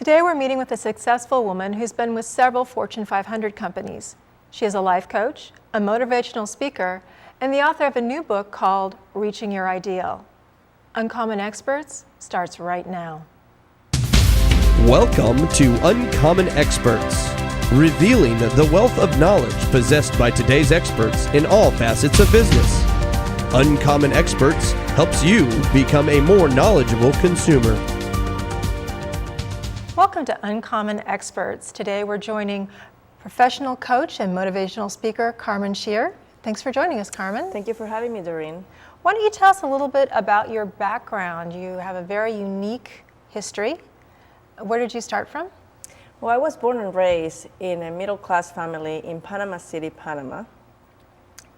Today we're meeting with a successful woman who's been with several Fortune 500 companies. She is a life coach, a motivational speaker, and the author of a new book called Reaching Your Ideal. Uncommon Experts starts right now. Welcome to Uncommon Experts, revealing the wealth of knowledge possessed by today's experts in all facets of business. Uncommon Experts helps you become a more knowledgeable consumer. Welcome to Uncommon Experts. Today we're joining professional coach and motivational speaker Carmen Shearer. Thanks for joining us, Carmen. Thank you for having me, Doreen. Why don't you tell us a little bit about your background? You have a very unique history. Where did you start from? Well, I was born and raised in a middle-class family in Panama City, Panama.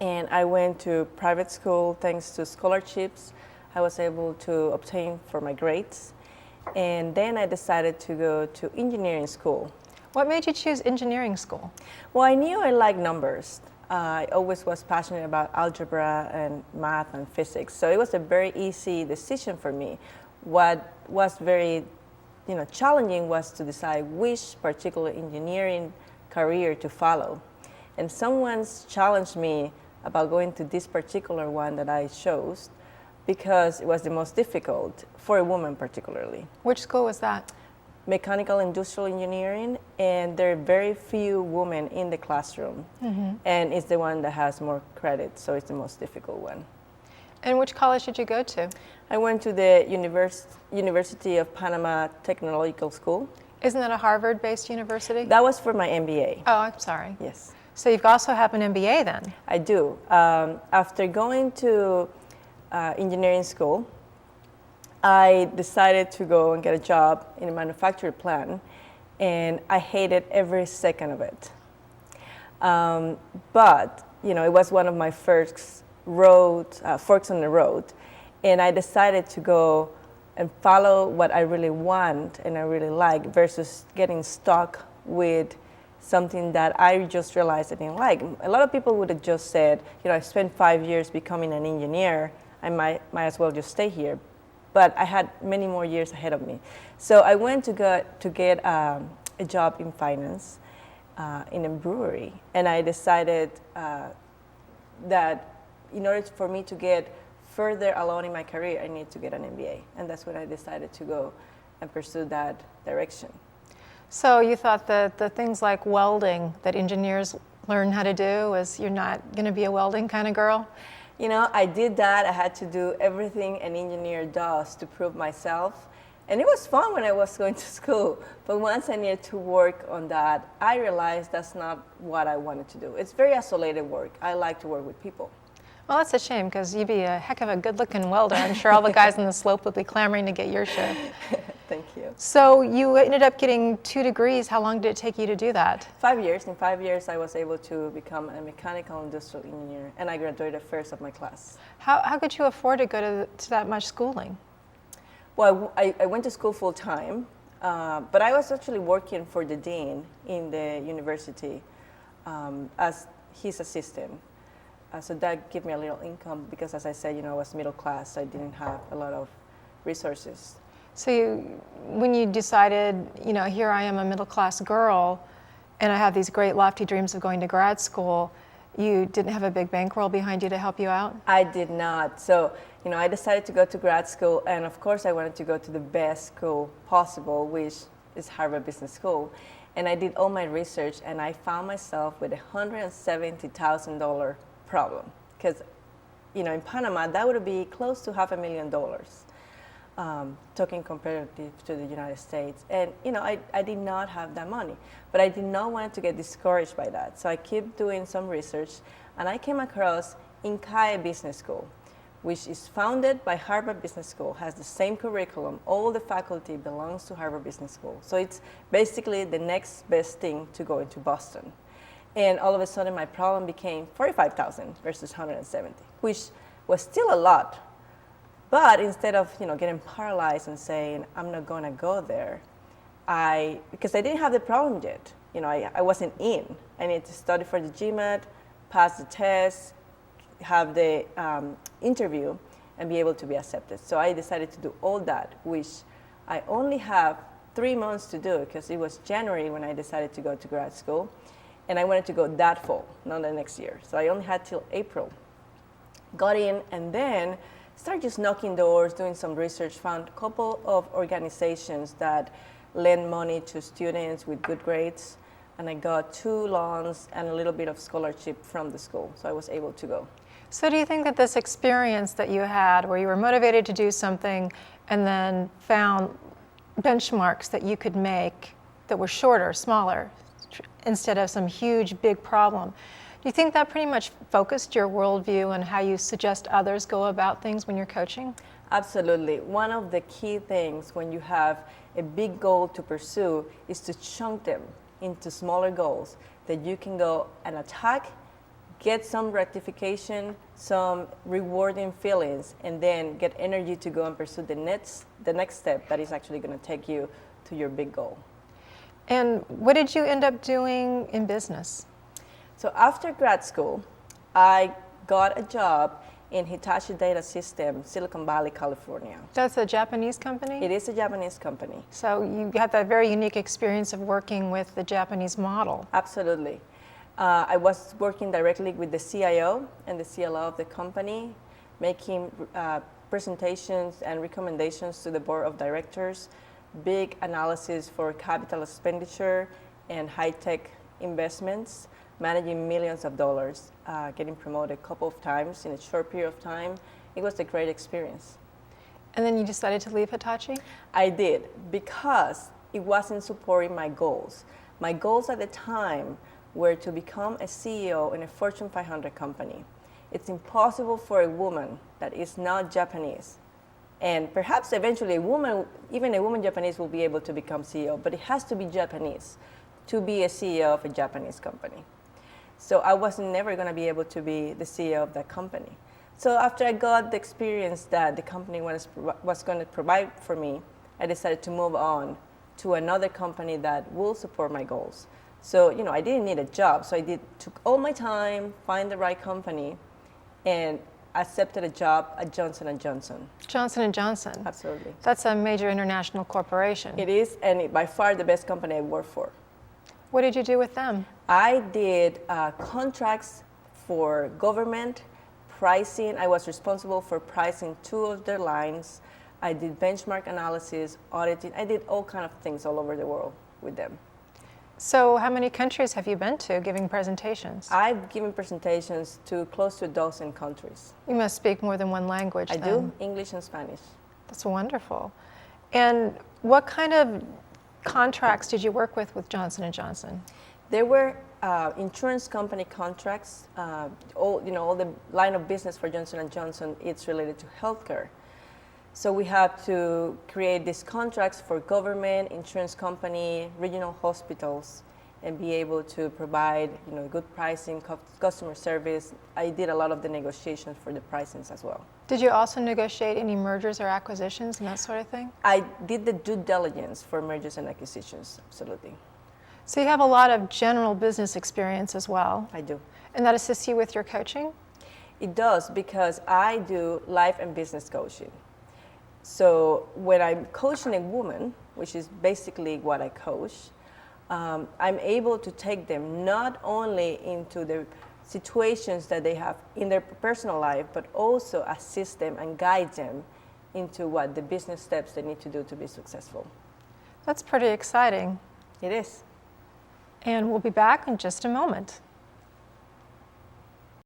And I went to private school thanks to scholarships I was able to obtain for my grades. And then I decided to go to engineering school. What made you choose engineering school? Well, I knew I liked numbers. I always was passionate about algebra and math and physics. So it was a very easy decision for me. What was very challenging was to decide which particular engineering career to follow. And someone's challenged me about going to this particular one that I chose because it was the most difficult for a woman particularly. Which school was that? Mechanical industrial engineering, and there are very few women in the classroom. And it's the one that has more credit, so it's the most difficult one. And which college did you go to? I went to the University of Panama Technological School. Isn't that a Harvard-based university? That was for my MBA. Oh, I'm sorry. Yes. So you've also have an MBA then? I do. After going to engineering school, I decided to go and get a job in a manufacturing plant, and I hated every second of it. But it was one of my first forks on the road, and I decided to go and follow what I really want and I really like versus getting stuck with something that I just realized I didn't like. A lot of people would have just said, I spent 5 years becoming an engineer, I might as well just stay here. But I had many more years ahead of me. So I went to get a job in finance in a brewery. And I decided that in order for me to get further along in my career, I need to get an MBA. And that's when I decided to go and pursue that direction. So you thought that the things like welding that engineers learn how to do was you're not going to be a welding kind of girl? I did that. I had to do everything an engineer does to prove myself. And it was fun when I was going to school. But once I needed to work on that, I realized that's not what I wanted to do. It's very isolated work. I like to work with people. Well, that's a shame because you'd be a heck of a good-looking welder. I'm sure all the guys on the slope would be clamoring to get your shift. Thank you. So you ended up getting 2 degrees. How long did it take you to do that? 5 years. In 5 years, I was able to become a mechanical industrial engineer, and I graduated first of my class. How could you afford to go to that much schooling? Well, I went to school full time, but I was actually working for the dean in the university as his assistant. So that gave me a little income because, as I said, I was middle class, so I didn't have a lot of resources. So when you decided, here I am a middle class girl, and I have these great lofty dreams of going to grad school, you didn't have a big bankroll behind you to help you out? I did not. So, I decided to go to grad school, and of course I wanted to go to the best school possible, which is Harvard Business School. And I did all my research, and I found myself with $170,000 problem. Because, in Panama, that would be close to $500,000. Talking comparative to the United States. And, I did not have that money, but I did not want to get discouraged by that. So I kept doing some research, and I came across Inkai Business School, which is founded by Harvard Business School, has the same curriculum. All the faculty belongs to Harvard Business School. So it's basically the next best thing to go into Boston. And all of a sudden, my problem became $45,000 versus $170,000, which was still a lot. But instead of getting paralyzed and saying I'm not going to go there, because I didn't have the problem yet. I wasn't in. I needed to study for the GMAT, pass the test, have the interview, and be able to be accepted. So I decided to do all that, which I only have 3 months to do it because it was January when I decided to go to grad school. And I wanted to go that fall, not the next year. So I only had till April. Got in and then started just knocking doors, doing some research, found a couple of organizations that lend money to students with good grades. And I got 2 loans and a little bit of scholarship from the school. So I was able to go. So do you think that this experience that you had where you were motivated to do something and then found benchmarks that you could make that were shorter, smaller, instead of some huge, big problem, do you think that pretty much focused your worldview and how you suggest others go about things when you're coaching? Absolutely. One of the key things when you have a big goal to pursue is to chunk them into smaller goals that you can go and attack, get some gratification, some rewarding feelings, and then get energy to go and pursue the next step that is actually going to take you to your big goal. And what did you end up doing in business? So after grad school, I got a job in Hitachi Data Systems, Silicon Valley, California. That's a Japanese company? It is a Japanese company. So you had that very unique experience of working with the Japanese model. Absolutely. I was working directly with the CIO and the CLO of the company, making presentations and recommendations to the board of directors, big analysis for capital expenditure and high-tech investments, managing millions of dollars, getting promoted a couple of times in a short period of time. It was a great experience. And then you decided to leave Hitachi? I did, because it wasn't supporting my goals. My goals at the time were to become a CEO in a Fortune 500 company. It's impossible for a woman that is not Japanese, and perhaps eventually even a woman Japanese will be able to become CEO, but it has to be Japanese to be a CEO of a Japanese company. So I was never going to be able to be the CEO of that company. So after I got the experience that the company was going to provide for me, I decided to move on to another company that will support my goals. So, I didn't need a job, so took all my time, find the right company, and accepted a job at Johnson & Johnson. Johnson & Johnson? Absolutely. That's a major international corporation. It is, and by far the best company I work for. What did you do with them? I did contracts for government, pricing. I was responsible for pricing 2 of their lines. I did benchmark analysis, auditing. I did all kinds of things all over the world with them. So how many countries have you been to giving presentations? I've given presentations to close to a dozen countries. You must speak more than one language I then. do, English and Spanish. That's wonderful. And what kind of contracts did you work with Johnson & Johnson? There were insurance company contracts. All the line of business for Johnson & Johnson, it's related to healthcare. So we have to create these contracts for government, insurance company, regional hospitals, and be able to provide good pricing, customer service. I did a lot of the negotiations for the pricings as well. Did you also negotiate any mergers or acquisitions and that sort of thing? I did the due diligence for mergers and acquisitions, absolutely. So you have a lot of general business experience as well. I do. And that assists you with your coaching? It does, because I do life and business coaching. So when I'm coaching a woman, which is basically what I coach, I'm able to take them not only into the situations that they have in their personal life, but also assist them and guide them into what the business steps they need to do to be successful. That's pretty exciting. It is. And we'll be back in just a moment.